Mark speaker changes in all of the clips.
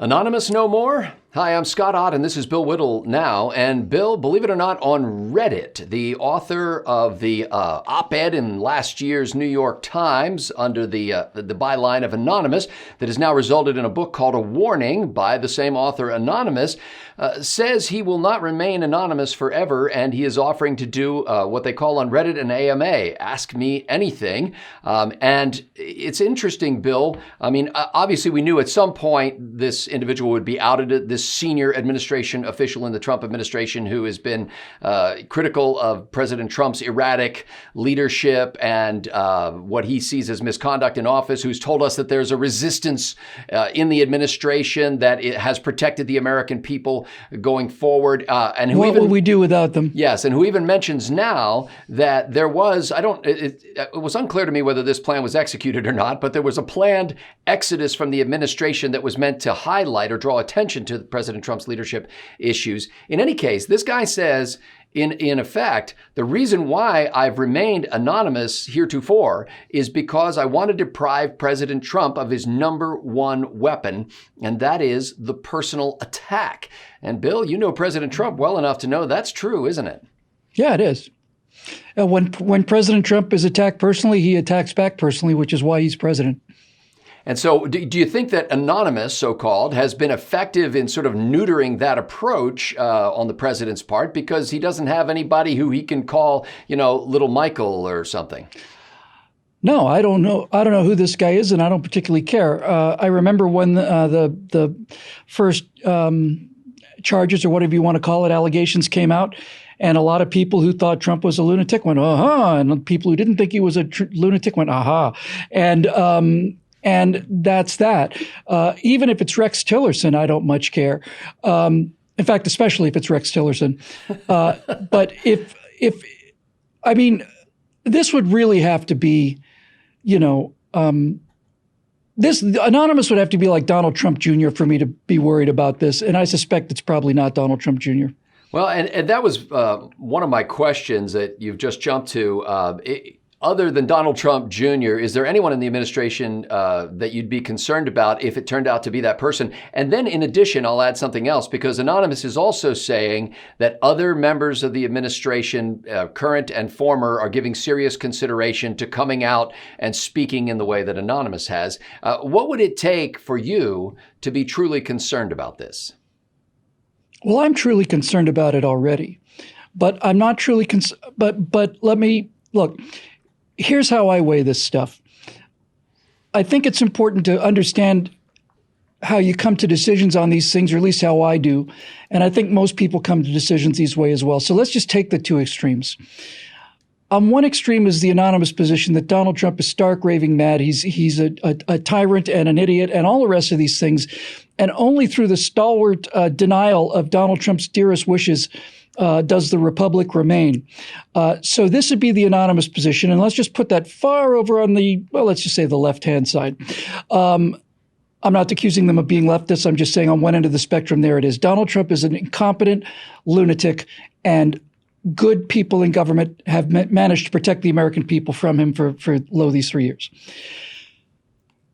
Speaker 1: Anonymous no more? Hi, I'm Scott Ott, and this is Bill Whittle now. And Bill, believe it or not, on Reddit, the author of the op-ed in last year's New York Times under the byline of Anonymous that has now resulted in a book called A Warning by the same author, Anonymous, says he will not remain anonymous forever, and he is offering to do what they call on Reddit an AMA, Ask Me Anything. And it's interesting, Bill. I mean, obviously we knew at some point this individual would be outed, this senior administration official in the Trump administration who has been critical of President Trump's erratic leadership and what he sees as misconduct in office, who's told us that there's a resistance in the administration that it has protected the American people going forward. And who
Speaker 2: what will we do without them?
Speaker 1: Yes, and who even mentions now that there was, it was unclear to me whether this plan was executed or not, but there was a planned exodus from the administration that was meant to highlight or draw attention to President Trump's leadership issues. In any case, this guy says, in effect, the reason why I've remained anonymous heretofore is because I want to deprive President Trump of his number one weapon, and that is the personal attack. And Bill, you know President Trump well enough to know that's true, isn't it?
Speaker 2: Yeah, it is. When President Trump is attacked personally, he attacks back personally, which is why he's president.
Speaker 1: And so do you think that Anonymous, so-called, has been effective in sort of neutering that approach on the president's part because he doesn't have anybody who he can call, little Michael or something?
Speaker 2: No, I don't know. I don't know who this guy is, and I don't particularly care. I remember when the first charges, or whatever you want to call it, allegations came out, and a lot of people who thought Trump was a lunatic went, aha, and people who didn't think he was a lunatic went, aha. And that's that. Even if it's Rex Tillerson, I don't much care. In fact, especially if it's Rex Tillerson. But this would really have to be, this Anonymous would have to be like Donald Trump Jr. for me to be worried about this. And I suspect it's probably not Donald Trump Jr.
Speaker 1: Well, and that was one of my questions that you've just jumped to. Other than Donald Trump Jr., is there anyone in the administration that you'd be concerned about if it turned out to be that person? And then in addition, I'll add something else, because Anonymous is also saying that other members of the administration, current and former, are giving serious consideration to coming out and speaking in the way that Anonymous has. What would it take for you to be truly concerned about this?
Speaker 2: Well, I'm truly concerned about it already, but I'm not truly but let me look. Here's how I weigh this stuff. I think it's important to understand how you come to decisions on these things, or at least how I do. And I think most people come to decisions these way as well. So let's just take the two extremes. On one extreme is the Anonymous position that Donald Trump is stark raving mad. He's a tyrant and an idiot and all the rest of these things. And only through the stalwart denial of Donald Trump's dearest wishes does the republic remain. So this would be the Anonymous position. And let's just put that far over on let's just say the left-hand side. I'm not accusing them of being leftists. I'm just saying on one end of the spectrum, there it is. Donald Trump is an incompetent lunatic, and good people in government have managed to protect the American people from him for these 3 years.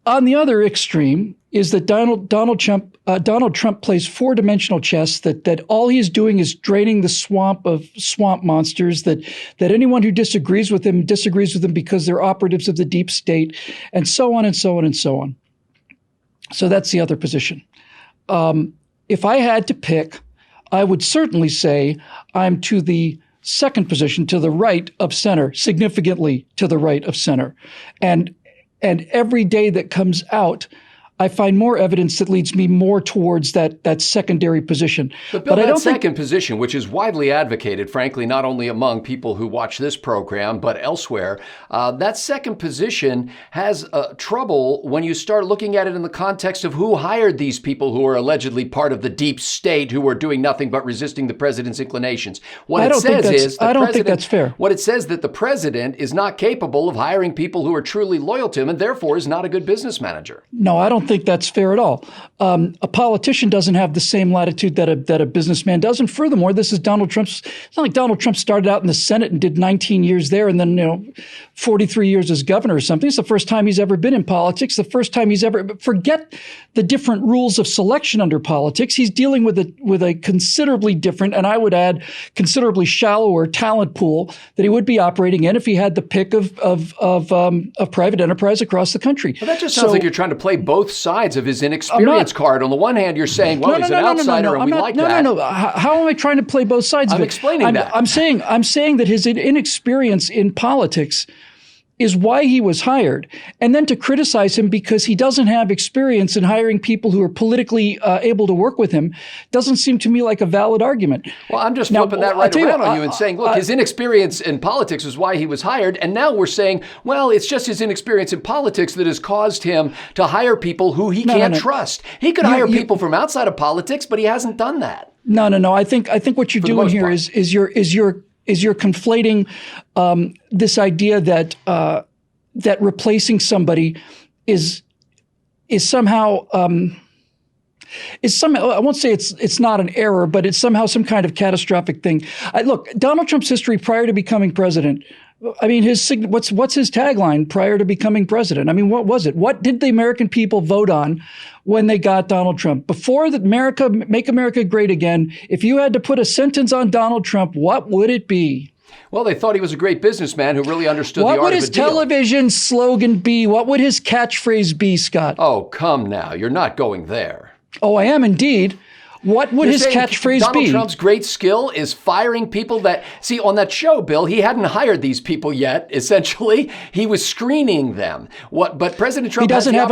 Speaker 2: On the other extreme is that Donald Trump plays four-dimensional chess, that all he's doing is draining the swamp of swamp monsters, that anyone who disagrees with him because they're operatives of the deep state, and so on and so on and so on. So that's the other position. If I had to pick, I would certainly say I'm to the second position, to the right of center, significantly to the right of center. And every day that comes out, I find more evidence that leads me more towards that secondary position.
Speaker 1: But Bill, that second position, which is widely advocated, frankly, not only among people who watch this program, but elsewhere, that second position has trouble when you start looking at it in the context of who hired these people who are allegedly part of the deep state, who are doing nothing but resisting the president's inclinations.
Speaker 2: I don't think that's fair.
Speaker 1: What it says that the president is not capable of hiring people who are truly loyal to him and therefore is not a good business manager.
Speaker 2: No, I don't don't think that's fair at all. A politician doesn't have the same latitude that a businessman does. And furthermore, this is Donald Trump's. It's not like Donald Trump started out in the Senate and did 19 years there and then 43 years as governor or something. It's the first time he's ever been in politics. The first time he's ever. Forget the different rules of selection under politics. He's dealing with a considerably different, and I would add considerably shallower talent pool that he would be operating in if he had the pick of private enterprise across the country.
Speaker 1: Well, that just sounds like you're trying to play both sides of his inexperience card. On the one hand, you're saying, well, he's an outsider and we like that.
Speaker 2: No. How am I trying to play both sides of it?
Speaker 1: I'm explaining that.
Speaker 2: I'm saying that his inexperience in politics is why he was hired. And then to criticize him because he doesn't have experience in hiring people who are politically able to work with him doesn't seem to me like a valid argument.
Speaker 1: Well, I'm just flipping that right around on you and saying, look, his inexperience in politics is why he was hired. And now we're saying, well, it's just his inexperience in politics that has caused him to hire people who he can't trust. He could hire people from outside of politics, but he hasn't done that.
Speaker 2: No. I think what you're doing here is you're conflating this idea that that replacing somebody is somehow I won't say it's not an error, but it's somehow some kind of catastrophic thing. Look, Donald Trump's history prior to becoming president. I mean, what's his tagline prior to becoming president? I mean, what was it? What did the American people vote on when they got Donald Trump? Before that, Make America Great Again, if you had to put a sentence on Donald Trump, what would it be?
Speaker 1: Well, they thought he was a great businessman who really understood the art of a deal.
Speaker 2: What would his television slogan be? What would his catchphrase be, Scott?
Speaker 1: Oh, come now. You're not going there.
Speaker 2: Oh, I am indeed. What would his catchphrase be?
Speaker 1: Donald Trump's great skill is firing people that, see, on that show, Bill, he hadn't hired these people yet, essentially. He was screening them. But President Trump
Speaker 2: he doesn't have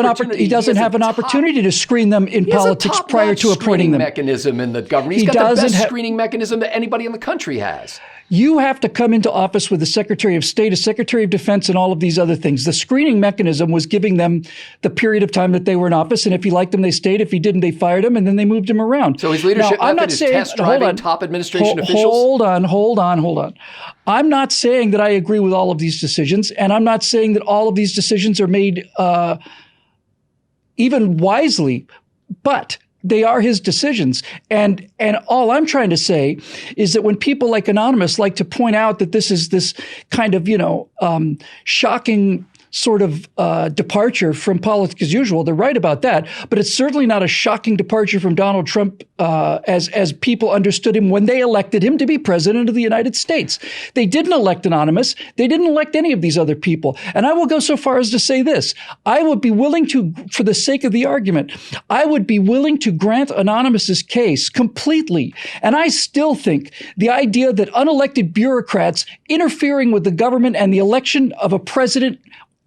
Speaker 2: an opportunity to screen them in politics prior to appointing them.
Speaker 1: Mechanism in the government. He's got the best screening mechanism that anybody in the country has.
Speaker 2: You have to come into office with the Secretary of State, a Secretary of Defense, and all of these other things. The screening mechanism was giving them the period of time that they were in office, and if he liked them, they stayed. If he didn't, they fired him, and then they moved him around.
Speaker 1: So his leadership method is test driving top administration officials?
Speaker 2: Hold on. I'm not saying that I agree with all of these decisions, and I'm not saying that all of these decisions are made even wisely, but they are his decisions. And all I'm trying to say is that when people like Anonymous like to point out that this is this kind of, shocking sort of departure from politics as usual, they're right about that. But it's certainly not a shocking departure from Donald Trump as people understood him when they elected him to be president of the United States. They didn't elect Anonymous. They didn't elect any of these other people. And I will go so far as to say this. I would be willing to, for the sake of the argument, I would be willing to grant Anonymous's case completely. And I still think the idea that unelected bureaucrats interfering with the government and the election of a president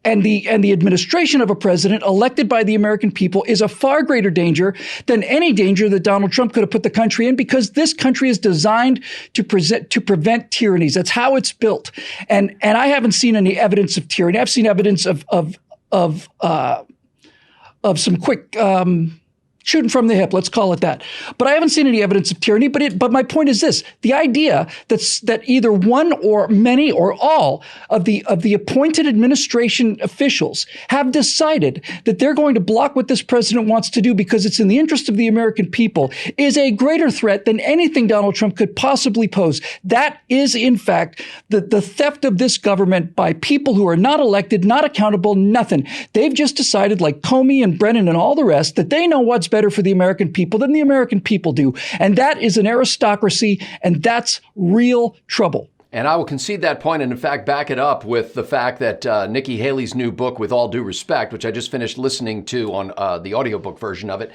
Speaker 2: and the administration of a president elected by the American people is a far greater danger than any danger that Donald Trump could have put the country in, because this country is designed to prevent tyrannies. That's how it's built. And I haven't seen any evidence of tyranny. I've seen evidence of some quick shooting from the hip, let's call it that. But I haven't seen any evidence of tyranny. But my point is this: the idea that either one or many or all of the appointed administration officials have decided that they're going to block what this president wants to do because it's in the interest of the American people is a greater threat than anything Donald Trump could possibly pose. That is, in fact, the theft of this government by people who are not elected, not accountable, nothing. They've just decided, like Comey and Brennan and all the rest, that they know what's better for the American people than the American people do. And that is an aristocracy, and that's real trouble.
Speaker 1: And I will concede that point and, in fact, back it up with the fact that Nikki Haley's new book, With All Due Respect, which I just finished listening to on the audiobook version of it,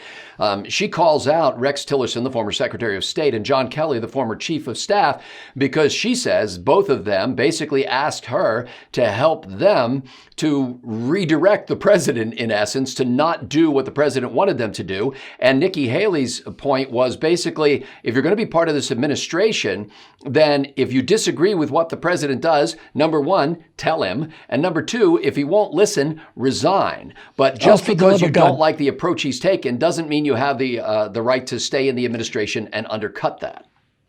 Speaker 1: she calls out Rex Tillerson, the former Secretary of State, and John Kelly, the former Chief of Staff, because she says both of them basically asked her to help them to redirect the president, in essence, to not do what the president wanted them to do. And Nikki Haley's point was basically, if you're going to be part of this administration, then if you disagree with what the president does, number one, tell him. And number two, if he won't listen, resign. But just because you don't like the approach he's taken doesn't mean you have the right to stay in the administration and undercut that.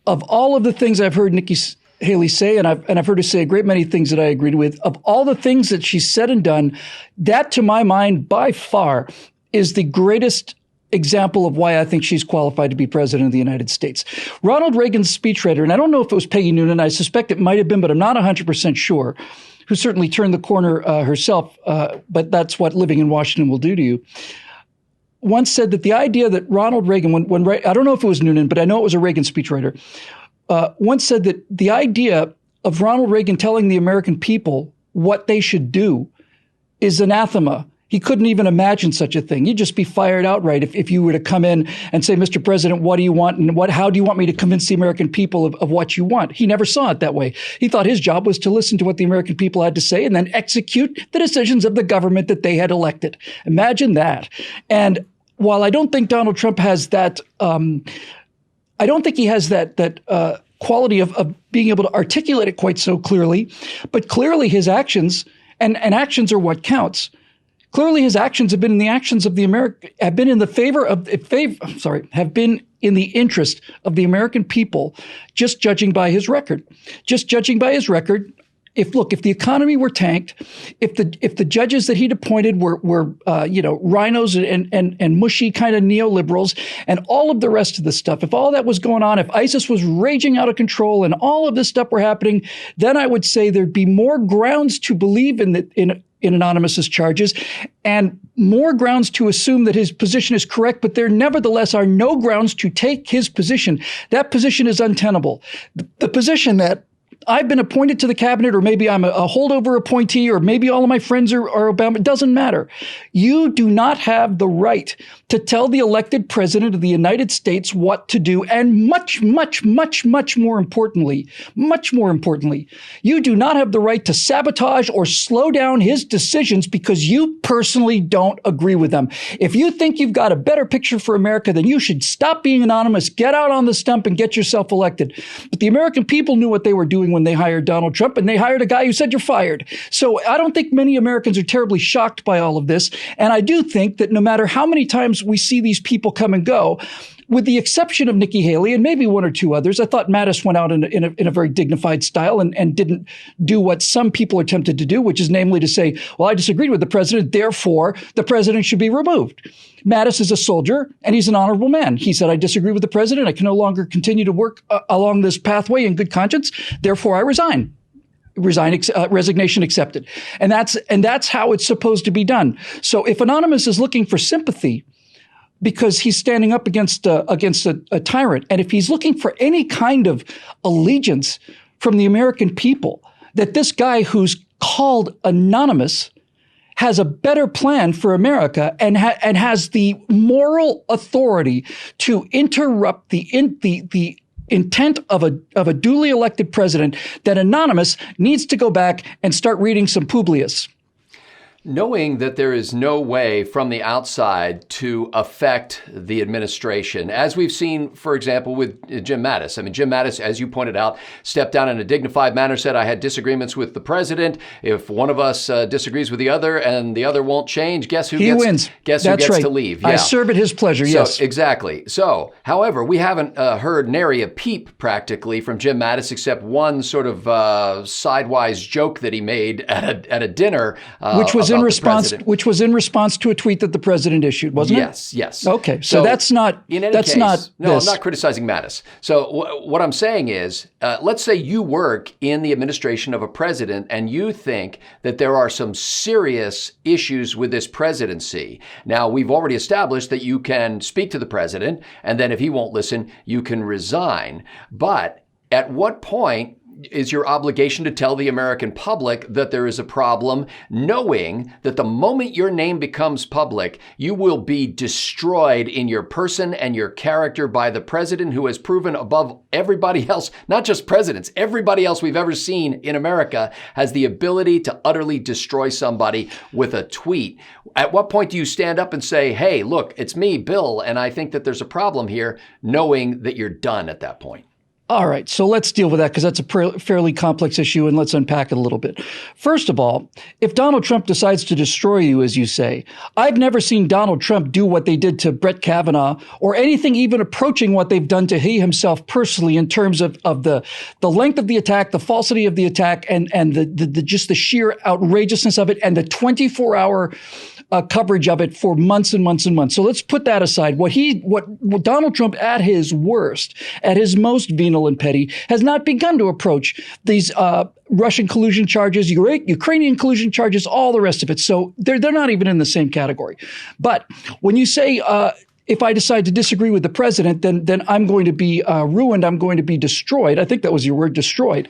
Speaker 2: Of all of the things I've heard Nikki Haley say, and I've heard her say a great many things that I agreed with, of all the things that she's said and done, that to my mind, by far, is the greatest example of why I think she's qualified to be president of the United States. Ronald Reagan's speechwriter, and I don't know if it was Peggy Noonan, I suspect it might have been, but I'm not 100% sure, who certainly turned the corner herself, but that's what living in Washington will do to you, once said that the idea that Ronald Reagan, when I don't know if it was Noonan, but I know it was a Reagan speechwriter, once said that the idea of Ronald Reagan telling the American people what they should do is anathema. He couldn't even imagine such a thing. You'd just be fired outright if you were to come in and say, Mr. President, what do you want? And how do you want me to convince the American people of what you want? He never saw it that way. He thought his job was to listen to what the American people had to say and then execute the decisions of the government that they had elected. Imagine that. And while I don't think Donald Trump has that, I don't think he has that quality of being able to articulate it quite so clearly, but clearly his actions, and actions are what counts. Clearly, his actions have been in the actions of the have been in the interest of the American people, just judging by his record. Just judging by his record, if the economy were tanked, if the judges that he'd appointed were rhinos and mushy kind of neoliberals and all of the rest of the stuff, if all that was going on, if ISIS was raging out of control and all of this stuff were happening, then I would say there'd be more grounds to believe in Anonymous's charges and more grounds to assume that his position is correct, but there nevertheless are no grounds to take his position. That position is untenable. The position that I've been appointed to the cabinet, or maybe I'm a holdover appointee, or maybe all of my friends are Obama. It doesn't matter. You do not have the right to tell the elected president of the United States what to do. And much more importantly, you do not have the right to sabotage or slow down his decisions because you personally don't agree with them. If you think you've got a better picture for America, then you should stop being anonymous, get out on the stump and get yourself elected. But the American people knew what they were doing when they hired Donald Trump, and they hired a guy who said you're fired. So I don't think many Americans are terribly shocked by all of this. And I do think that no matter how many times we see these people come and go, with the exception of Nikki Haley and maybe one or two others, I thought Mattis went out in a very dignified style and didn't do what some people are tempted to do, which is namely to say, well, I disagreed with the president, therefore the president should be removed. Mattis is a soldier and he's an honorable man. He said, I disagree with the president. I can no longer continue to work along this pathway in good conscience. Therefore, I resign. Resignation accepted. And that's how it's supposed to be done. So if Anonymous is looking for sympathy because he's standing up against a tyrant, and if he's looking for any kind of allegiance from the American people, that this guy who's called Anonymous has a better plan for America and has the moral authority to interrupt the intent of a duly elected president, that Anonymous needs to go back and start reading some Publius.
Speaker 1: Knowing that there is no way from the outside to affect the administration, as we've seen, for example, with Jim Mattis. I mean, Jim Mattis, as you pointed out, stepped down in a dignified manner, said, I had disagreements with the president. If one of us disagrees with the other and the other won't change, guess who
Speaker 2: wins.
Speaker 1: Guess who gets to leave? Yeah.
Speaker 2: I serve at his pleasure, yes.
Speaker 1: Exactly. So, however, we haven't heard nary a peep practically from Jim Mattis, except one sort of sidewise joke that he made at a dinner.
Speaker 2: Which was in response to a tweet that the president issued, wasn't it?
Speaker 1: Yes.
Speaker 2: Okay, so that's not.
Speaker 1: In any case, no, I'm not criticizing Mattis. So what I'm saying is, let's say you work in the administration of a president and you think that there are some serious issues with this presidency. Now, we've already established that you can speak to the president, and then if he won't listen, you can resign. But at what point is your obligation to tell the American public that there is a problem, knowing that the moment your name becomes public, you will be destroyed in your person and your character by the president who has proven above everybody else, not just presidents, everybody else we've ever seen in America has the ability to utterly destroy somebody with a tweet. At what point do you stand up and say, hey, look, it's me, Bill, and I think that there's a problem here, knowing that you're done at that point?
Speaker 2: All right, so let's deal with that because that's a fairly complex issue, and let's unpack it a little bit. First of all, if Donald Trump decides to destroy you, as you say, I've never seen Donald Trump do what they did to Brett Kavanaugh or anything even approaching what they've done to he himself personally in terms of the length of the attack, the falsity of the attack, and the just the sheer outrageousness of it, and the 24-hour coverage of it for months and months and months. So let's put that aside. What Donald Trump at his worst, at his most venal and petty, has not begun to approach these Russian collusion charges, Ukrainian collusion charges, all the rest of it. So they're not even in the same category. But when you say if I decide to disagree with the president, then I'm going to be ruined. I'm going to be destroyed. I think that was your word, destroyed.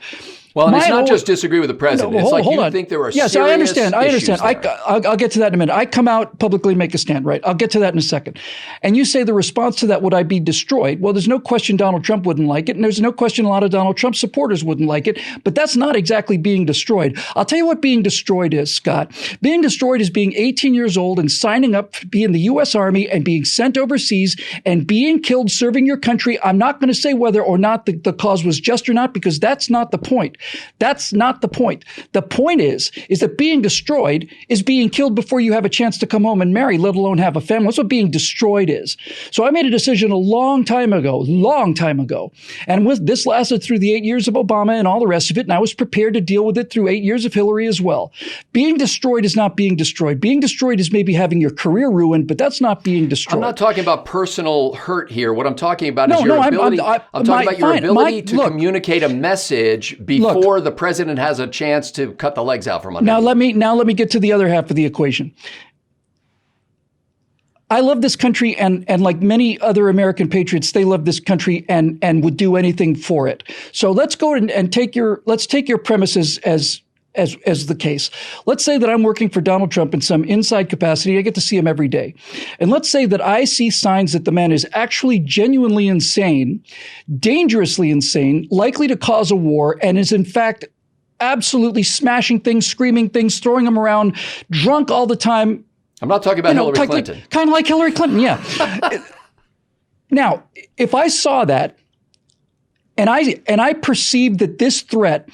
Speaker 1: Well, and it's not just disagree with the president. It's like you think there are serious issues.
Speaker 2: Yes, I understand. I'll get to that in a minute. I come out publicly, make a stand, right? I'll get to that in a second. And you say the response to that, would I be destroyed? Well, there's no question Donald Trump wouldn't like it. And there's no question a lot of Donald Trump supporters wouldn't like it. But that's not exactly being destroyed. I'll tell you what being destroyed is, Scott. Being destroyed is being 18 years old and signing up to be in the U.S. Army and being sent overseas and being killed serving your country. I'm not going to say whether or not the cause was just or not, because that's not the point. That's not the point. The point is that being destroyed is being killed before you have a chance to come home and marry, let alone have a family. That's what being destroyed is. So I made a decision a long time ago. And this lasted through the 8 years of Obama and all the rest of it. And I was prepared to deal with it through 8 years of Hillary as well. Being destroyed is not being destroyed. Being destroyed is maybe having your career ruined, but that's not being destroyed.
Speaker 1: I'm not talking about personal hurt here. What I'm talking about is your ability. I'm talking about your ability to communicate a message before the president has a chance to cut the legs out from under.
Speaker 2: Now let me get to the other half of the equation. I love this country, and like many other American patriots, they love this country and would do anything for it. So let's go and take your premises as the case. Let's say that I'm working for Donald Trump in some inside capacity. I get to see him every day. And let's say that I see signs that the man is actually genuinely insane, dangerously insane, likely to cause a war, and is in fact absolutely smashing things, screaming things, throwing them around, drunk all the time.
Speaker 1: I'm not talking about Hillary Clinton.
Speaker 2: Kind of like Hillary Clinton, yeah. Now, if I saw that and I perceived that this threat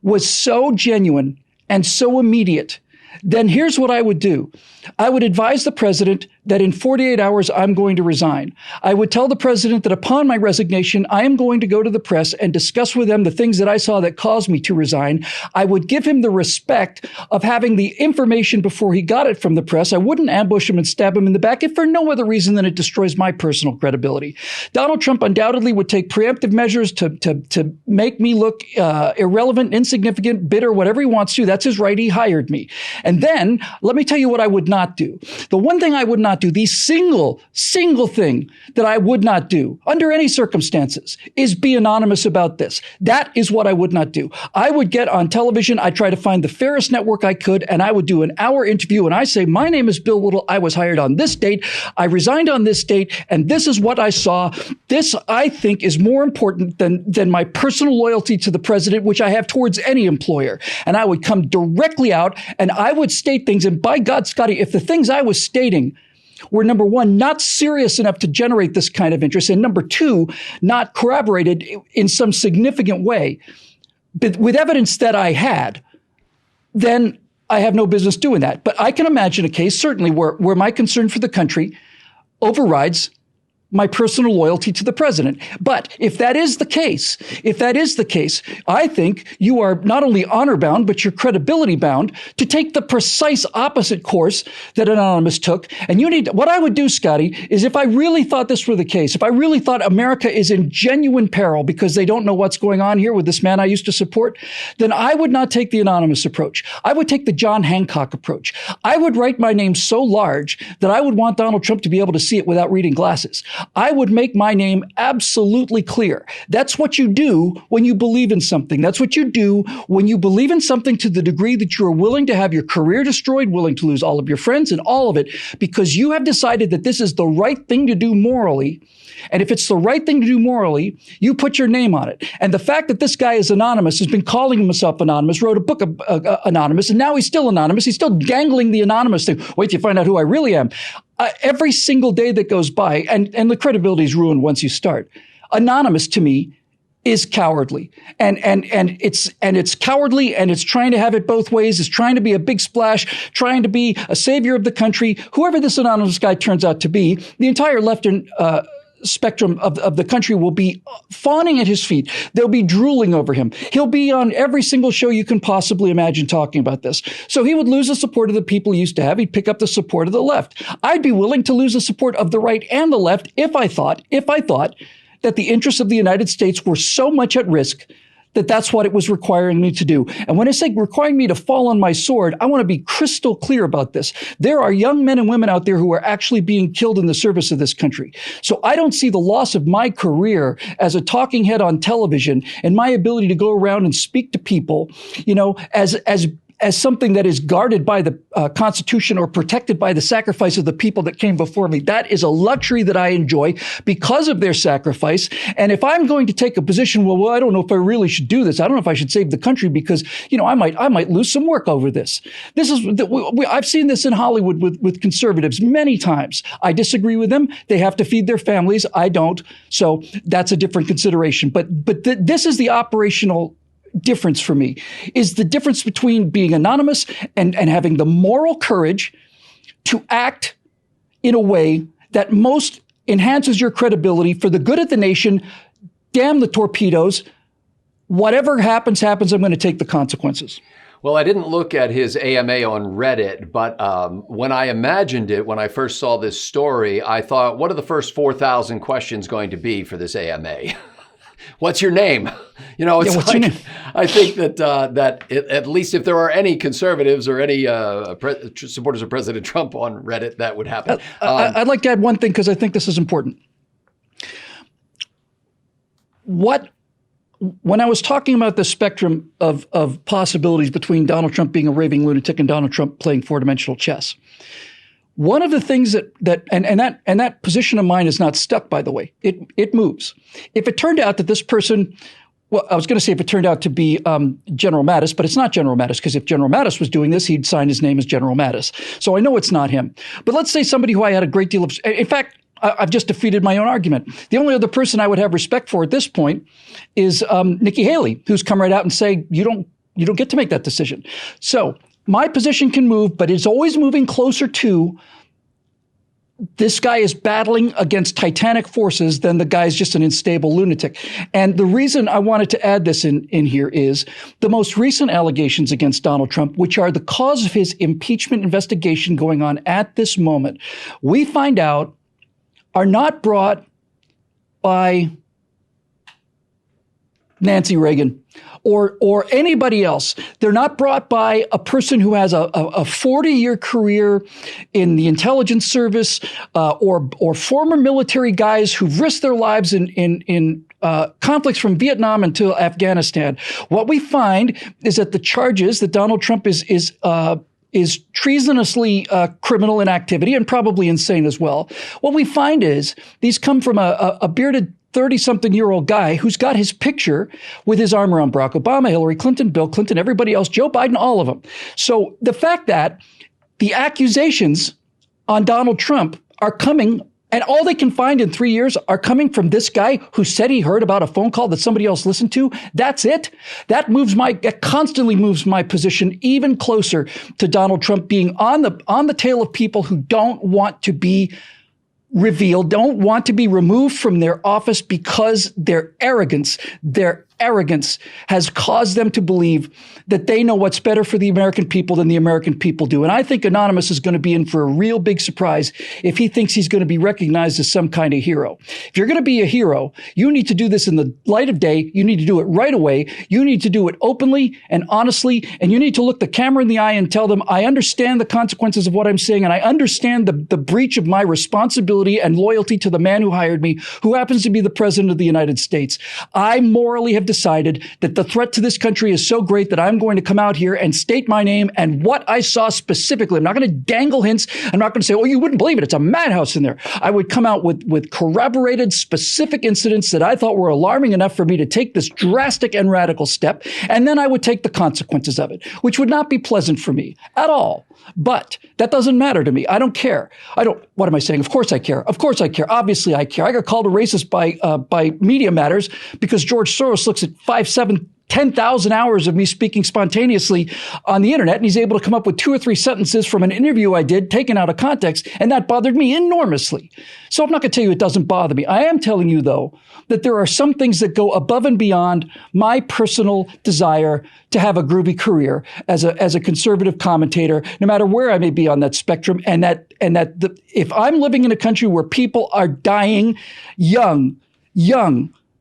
Speaker 2: was so genuine and so immediate, then here's what I would do. I would advise the president that in 48 hours, I'm going to resign. I would tell the president that upon my resignation, I am going to go to the press and discuss with them the things that I saw that caused me to resign. I would give him the respect of having the information before he got it from the press. I wouldn't ambush him and stab him in the back, if for no other reason than it destroys my personal credibility. Donald Trump undoubtedly would take preemptive measures to make me look irrelevant, insignificant, bitter, whatever he wants to. That's his right. He hired me. And then let me tell you what I would not do. The one thing I would not do, the single thing that I would not do under any circumstances, is be anonymous about this. That is what I would not do. I would get on television. I'd try to find the fairest network I could, and I would do an hour interview. And I say, my name is Bill Whittle. I was hired on this date. I resigned on this date. And this is what I saw. This, I think, is more important than my personal loyalty to the president, which I have towards any employer. And I would come directly out and I would state things. And by God, Scotty, if the things I was stating were, number one, not serious enough to generate this kind of interest, and number two, not corroborated in some significant way, but with evidence that I had, then I have no business doing that. But I can imagine a case, certainly, where my concern for the country overrides my personal loyalty to the president. But if that is the case, I think you are not only honor bound, but you're credibility bound to take the precise opposite course that Anonymous took. And what I would do, Scotty, is if I really thought this were the case, if I really thought America is in genuine peril because they don't know what's going on here with this man I used to support, then I would not take the Anonymous approach. I would take the John Hancock approach. I would write my name so large that I would want Donald Trump to be able to see it without reading glasses. I would make my name absolutely clear. That's what you do when you believe in something. That's what you do when you believe in something to the degree that you're willing to have your career destroyed, willing to lose all of your friends and all of it, because you have decided that this is the right thing to do morally. And if it's the right thing to do morally, you put your name on it. And the fact that this guy is anonymous, has been calling himself anonymous, wrote a book anonymous, and now he's still anonymous. He's still dangling the anonymous thing. Wait till you find out who I really am. Every single day that goes by, and the credibility is ruined once you start. Anonymous to me is cowardly, and it's cowardly, and it's trying to have it both ways. It's trying to be a big splash, trying to be a savior of the country. Whoever this anonymous guy turns out to be, the entire left and spectrum of the country will be fawning at his feet. They'll be drooling over him. He'll be on every single show you can possibly imagine talking about this. So he would lose the support of the people he used to have. He'd pick up the support of the left. I'd be willing to lose the support of the right and the left if I thought that the interests of the United States were so much at risk that that's what it was requiring me to do. And when I say requiring me to fall on my sword, I want to be crystal clear about this. There are young men and women out there who are actually being killed in the service of this country. So I don't see the loss of my career as a talking head on television and my ability to go around and speak to people, as something that is guarded by the Constitution or protected by the sacrifice of the people that came before me. That is a luxury that I enjoy because of their sacrifice. And if I'm going to take a position, well, I don't know if I really should do this. I don't know if I should save the country because, I might lose some work over this. I've seen this in Hollywood with conservatives many times. I disagree with them. They have to feed their families. I don't. So that's a different consideration. But this is the operational difference for me, is the difference between being anonymous and having the moral courage to act in a way that most enhances your credibility for the good of the nation. Damn the torpedoes. Whatever happens, happens. I'm going to take the consequences.
Speaker 1: Well, I didn't look at his AMA on Reddit, but when I imagined it, when I first saw this story, I thought, what are the first 4,000 questions going to be for this AMA? What's your name?
Speaker 2: What's your name?
Speaker 1: I think that at least if there are any conservatives or any supporters of President Trump on Reddit, that would happen.
Speaker 2: I'd like to add one thing because I think this is important. When I was talking about the spectrum of possibilities between Donald Trump being a raving lunatic and Donald Trump playing four-dimensional chess, one of the things that position of mine is not stuck, by the way. It moves. If it turned out that this person, well, I was going to say if it turned out to be General Mattis, but it's not General Mattis, because if General Mattis was doing this, he'd sign his name as General Mattis. So I know it's not him. But let's say somebody who I had a great deal of, in fact, I've just defeated my own argument. The only other person I would have respect for at this point is Nikki Haley, who's come right out and say, you don't get to make that decision. So my position can move, but it's always moving closer to this guy is battling against titanic forces than the guy's just an unstable lunatic. And the reason I wanted to add this in here is the most recent allegations against Donald Trump, which are the cause of his impeachment investigation going on at this moment, we find out are not brought by Nancy Reagan or anybody else. They're not brought by a person who has a 40-year career in the intelligence service or former military guys who've risked their lives in conflicts from Vietnam until Afghanistan. What we find is that the charges that Donald Trump is treasonously criminal in activity and probably insane as well. What we find is these come from a bearded 30-something-year-old guy who's got his picture with his arm around Barack Obama, Hillary Clinton, Bill Clinton, everybody else, Joe Biden, all of them. So the fact that the accusations on Donald Trump are coming, and all they can find in 3 years are coming from this guy who said he heard about a phone call that somebody else listened to. That's it. That constantly moves my position even closer to Donald Trump being on the tail of people who don't want to be revealed, don't want to be removed from their office because their arrogance has caused them to believe that they know what's better for the American people than the American people do. And I think Anonymous is going to be in for a real big surprise if he thinks he's going to be recognized as some kind of hero. If you're going to be a hero, you need to do this in the light of day. You need to do it right away. You need to do it openly and honestly. And you need to look the camera in the eye and tell them, I understand the consequences of what I'm saying. And I understand the breach of my responsibility and loyalty to the man who hired me, who happens to be the president of the United States. I morally have decided that the threat to this country is so great that I'm going to come out here and state my name and what I saw specifically. I'm not going to dangle hints. I'm not going to say, oh, you wouldn't believe it. It's a madhouse in there. I would come out with corroborated specific incidents that I thought were alarming enough for me to take this drastic and radical step. And then I would take the consequences of it, which would not be pleasant for me at all. But that doesn't matter to me. I don't care. What am I saying? Of course I care. Of course I care. Obviously I care. I got called a racist by Media Matters because George Soros looks at 5'7" 10,000 hours of me speaking spontaneously on the internet, and he's able to come up with 2 or 3 sentences from an interview I did taken out of context, and that bothered me enormously. So I'm not going to tell you it doesn't bother me. I am telling you, though, that there are some things that go above and beyond my personal desire to have a groovy career as a conservative commentator, no matter where I may be on that spectrum, if I'm living in a country where people are dying, young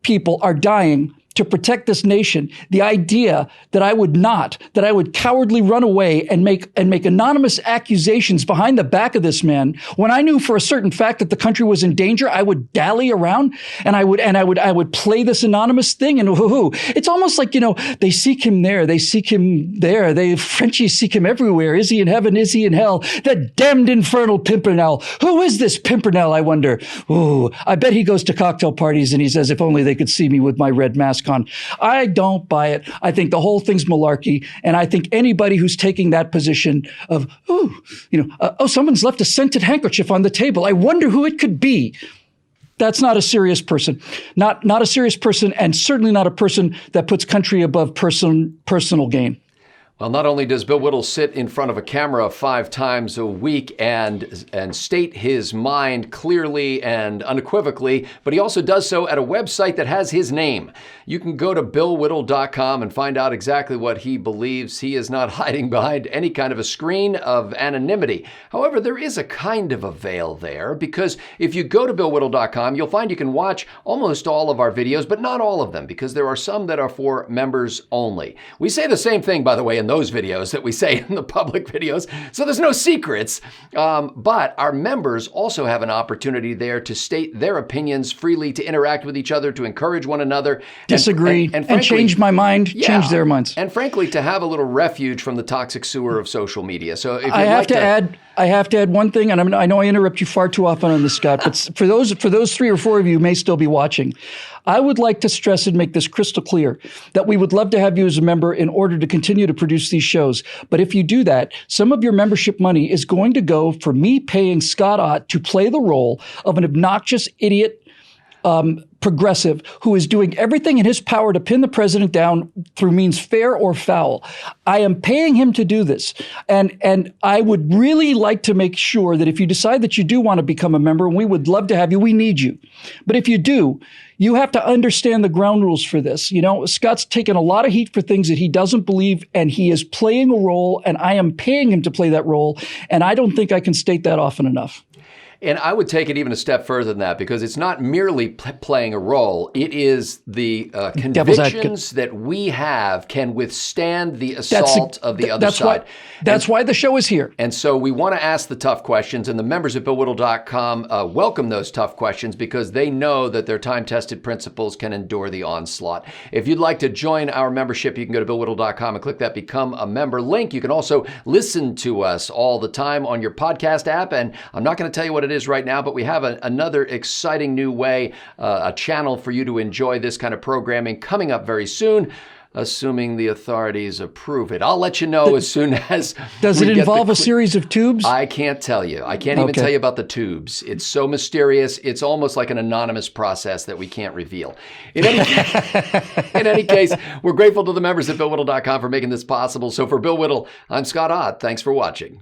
Speaker 2: people are dying to protect this nation, the idea that I would cowardly run away and make anonymous accusations behind the back of this man, when I knew for a certain fact that the country was in danger, I would dally around and I would play this anonymous thing. And it's almost like, they seek him there, they seek him there, Frenchies seek him everywhere. Is he in heaven? Is he in hell? That damned infernal Pimpernel. Who is this Pimpernel, I wonder? Ooh, I bet he goes to cocktail parties and he says, if only they could see me with my red mask on. I don't buy it. I think the whole thing's malarkey. And I think anybody who's taking that position of, someone's left a scented handkerchief on the table, I wonder who it could be. That's not a serious person. Not a serious person, and certainly not a person that puts country above personal gain.
Speaker 1: Well, not only does Bill Whittle sit in front of a camera 5 times a week and state his mind clearly and unequivocally, but he also does so at a website that has his name. You can go to billwhittle.com and find out exactly what he believes. He is not hiding behind any kind of a screen of anonymity. However, there is a kind of a veil there, because if you go to billwhittle.com, you'll find you can watch almost all of our videos, but not all of them, because there are some that are for members only. We say the same thing, by the way, in those videos that we say in the public videos. So there's no secrets. But our members also have an opportunity there to state their opinions freely, to interact with each other, to encourage one another.
Speaker 2: Disagree. And frankly, change my mind, change their minds.
Speaker 1: And frankly, to have a little refuge from the toxic sewer of social media. So if
Speaker 2: I have to add one thing, and I know I interrupt you far too often on this, Scott, but for those 3 or 4 of you who may still be watching, I would like to stress and make this crystal clear that we would love to have you as a member in order to continue to produce these shows. But if you do that, some of your membership money is going to go for me paying Scott Ott to play the role of an obnoxious idiot progressive who is doing everything in his power to pin the president down through means fair or foul. I am paying him to do this. And I would really like to make sure that if you decide that you do want to become a member, and we would love to have you, we need you. But if you do, you have to understand the ground rules for this. Scott's taken a lot of heat for things that he doesn't believe, and he is playing a role, and I am paying him to play that role. And I don't think I can state that often enough.
Speaker 1: And I would take it even a step further than that, because it's not merely playing a role. It is the convictions that we have can withstand the assault of the other side.
Speaker 2: That's why the show is here.
Speaker 1: And so we want to ask the tough questions, and the members at billwhittle.com welcome those tough questions, because they know that their time-tested principles can endure the onslaught. If you'd like to join our membership, you can go to billwhittle.com and click that Become a Member link. You can also listen to us all the time on your podcast app, and I'm not going to tell you what it is right now, but we have another exciting new way, a channel for you to enjoy this kind of programming coming up very soon, assuming the authorities approve it. I'll let you know as soon as.
Speaker 2: Does it involve a series of tubes?
Speaker 1: I can't tell you. I can't even tell you about the tubes. It's so mysterious. It's almost like an anonymous process that we can't reveal. In any case, we're grateful to the members at billwhittle.com for making this possible. So for Bill Whittle, I'm Scott Ott. Thanks for watching.